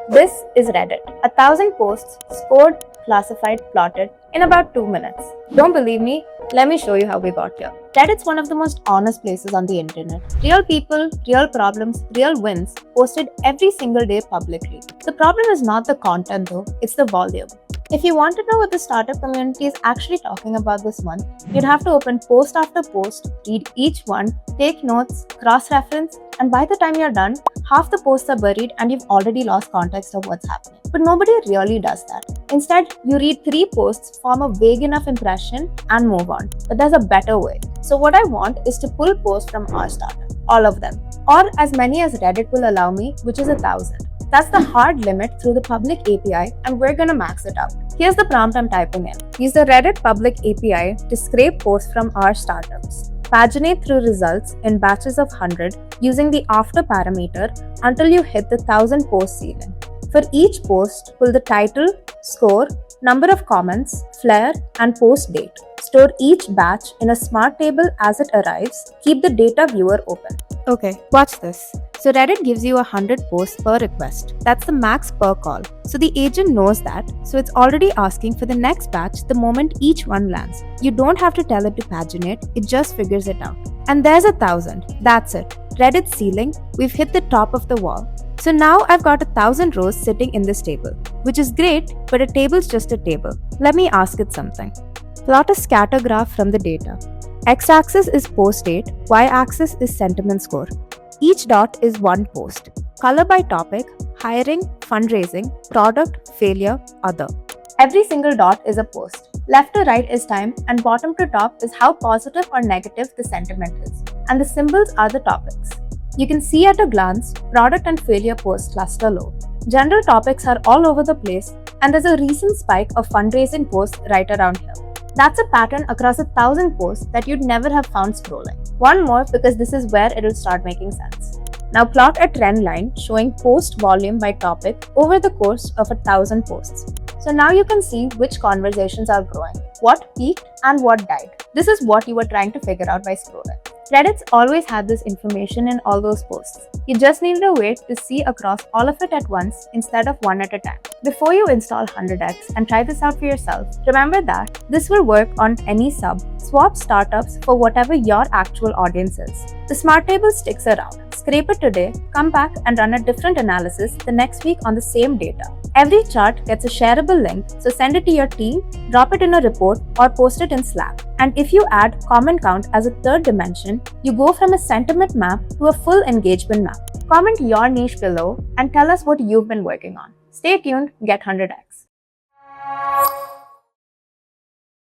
This is Reddit. 1,000 posts scored, classified, plotted in about 2 minutes. Don't believe me? Let me show you how we got here. Reddit's one of the most honest places on the internet. Real people, real problems, real wins posted every single day publicly. The problem is not the content though, it's the volume. If you want to know what the startup community is actually talking about this month, you'd have to open post after post, read each one, take notes, cross-reference, and by the time you're done, half the posts are buried and you've already lost context of what's happening. But nobody really does that. Instead, you read 3 posts, form a vague enough impression, and move on. But there's a better way. So what I want is to pull posts from our startup, all of them, or as many as Reddit will allow me, which is 1,000. That's the hard limit through the public API, and we're gonna max it out. Here's the prompt I'm typing in. Use the Reddit public API to scrape posts from our startups. Paginate through results in batches of 100 using the after parameter until you hit the 1,000 post ceiling. For each post, pull the title, score, number of comments, flair, and post date. Store each batch in a smart table as it arrives. Keep the data viewer open. Okay, watch this. So Reddit gives you 100 posts per request. That's the max per call. So the agent knows that, so it's already asking for the next batch the moment each one lands. You don't have to tell it to paginate, it just figures it out. And there's 1,000. That's it. Reddit's ceiling, we've hit the top of the wall. So now I've got 1,000 rows sitting in this table, which is great, but a table's just a table. Let me ask it something. Plot a scatter graph from the data. X-axis is post date, Y-axis is sentiment score. Each dot is one post. Color by topic, hiring, fundraising, product, failure, other. Every single dot is a post. Left to right is time, and bottom to top is how positive or negative the sentiment is. And the symbols are the topics. You can see at a glance, product and failure posts cluster low. General topics are all over the place, and there's a recent spike of fundraising posts right around here. That's a pattern across 1,000 posts that you'd never have found scrolling. One more because this is where it'll start making sense. Now plot a trend line showing post volume by topic over the course of 1,000 posts. So now you can see which conversations are growing, what peaked and what died. This is what you were trying to figure out by scrolling. Reddit's always had this information in all those posts. You just needed a way to see across all of it at once instead of one at a time. Before you install 100x and try this out for yourself, remember that this will work on any sub. Swap startups for whatever your actual audience is. The smart table sticks around. Scrape it today, come back and run a different analysis the next week on the same data. Every chart gets a shareable link, so send it to your team, drop it in a report, or post it in Slack. And if you add comment count as a third dimension, you go from a sentiment map to a full engagement map. Comment your niche below and tell us what you've been working on. Stay tuned, get 100x.